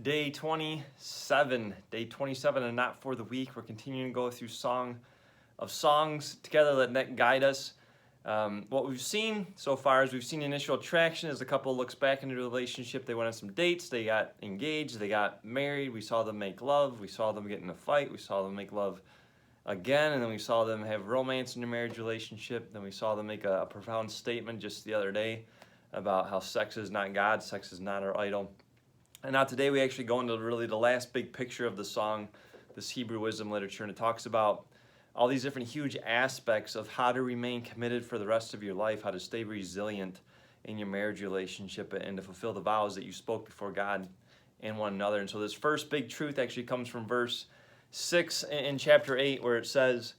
Day 27, and not for the week. We're continuing to go through Song of Songs together. Let that guide us. What we've seen so far is we've seen initial attraction as the couple looks back into the relationship. They went on some dates, they got engaged, they got married. We saw them make love, we saw them get in a fight, we saw them make love again, and then we saw them have romance in their marriage relationship. Then we saw them make a profound statement just the other day about how sex is not God, sex is not our idol. And now today we actually go into really the last big picture of the song, this Hebrew wisdom literature, and it talks about all these different huge aspects of how to remain committed for the rest of your life, how to stay resilient in your marriage relationship and to fulfill the vows that you spoke before God and one another. And so this first big truth actually comes from verse 6 in chapter 8, where it says,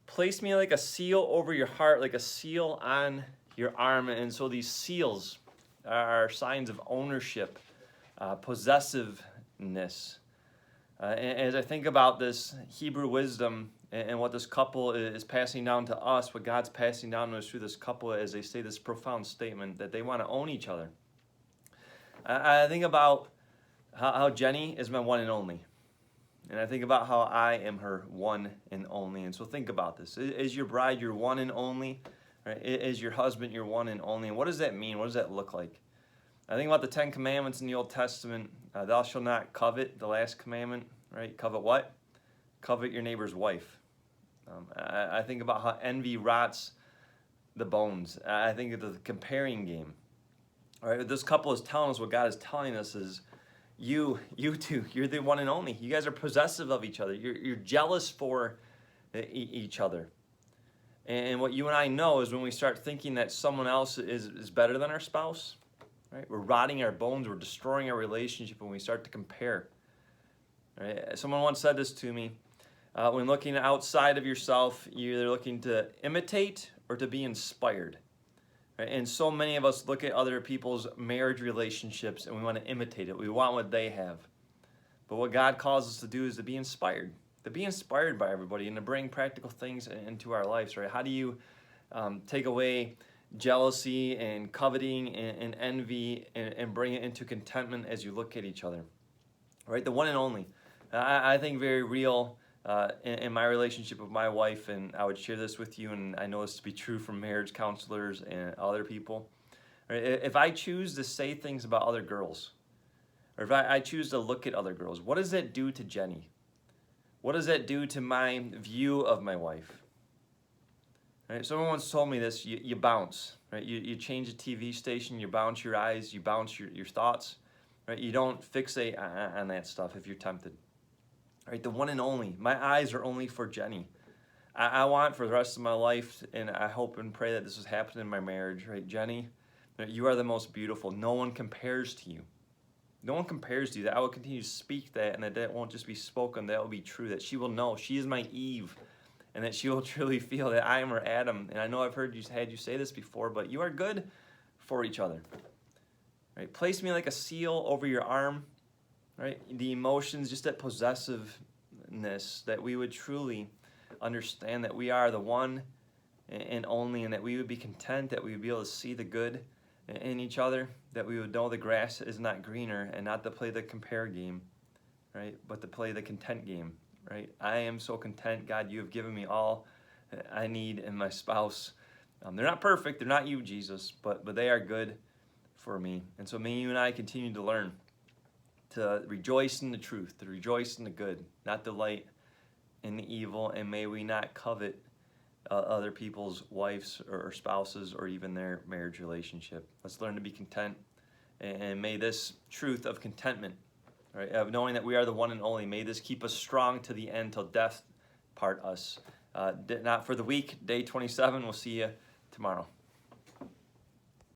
"Place me like a seal over your heart, like a seal on your arm." And so these seals are signs of ownership, possessiveness. And as I think about this Hebrew wisdom and what this couple is passing down to us, what God's passing down to us through this couple as they say this profound statement that they want to own each other. I think about how Jenny is my one and only. And I think about how I am her one and only. And so think about this. Is your bride your one and only? Right? Is your husband your one and only? And what does that mean? What does that look like? I think about the 10 Commandments in the Old Testament. Thou shalt not covet, the last commandment, right? Covet what? Covet your neighbor's wife. I think about how envy rots the bones. I think of the comparing game. All right, this couple is telling us what God is telling us is you two, you're the one and only. You guys are possessive of each other. You're jealous for each other. And what you and I know is when we start thinking that someone else is better than our spouse, right? We're rotting our bones, we're destroying our relationship when we start to compare. Right? Someone once said this to me, when looking outside of yourself, you're either looking to imitate or to be inspired. Right? And so many of us look at other people's marriage relationships and we want to imitate it. We want what they have. But what God calls us to do is to be inspired by everybody and to bring practical things into our lives. Right? How do you take away jealousy and coveting and envy and bring it into contentment as you look at each other? Right, the one and only. I think very real in my relationship with my wife, and I would share this with you, and I know this to be true from marriage counselors and other people. Right, if I choose to say things about other girls, or if I choose to look at other girls, what does that do to Jenny? What does that do to my view of my wife? Right? Someone once told me this, you bounce, right? You change a TV station, you bounce your eyes, you bounce your thoughts, right? You don't fixate on that stuff if you're tempted. Right? The one and only. My eyes are only for Jenny. I want for the rest of my life, and I hope and pray that this is happening in my marriage, right? Jenny, you are the most beautiful. No one compares to you. No one compares to you. That I will continue to speak that, and that won't just be spoken, that will be true, that she will know she is my Eve. And that she will truly feel that I am her Adam. And I know I've had you say this before, but you are good for each other. Right? Place me like a seal over your arm. Right? The emotions, just that possessiveness, that we would truly understand that we are the one and only, and that we would be content, that we would be able to see the good in each other, that we would know the grass is not greener, and not to play the compare game, right? But to play the content game. Right? I am so content, God, you have given me all I need in my spouse. They're not perfect, they're not you, Jesus, but they are good for me. And so may you and I continue to learn to rejoice in the truth, to rejoice in the good, not delight in the evil, and may we not covet other people's wives or spouses or even their marriage relationship. Let's learn to be content, and may this truth of contentment, right, of knowing that we are the one and only, may this keep us strong to the end till death part us. Not for the week, day 27. We'll see you tomorrow.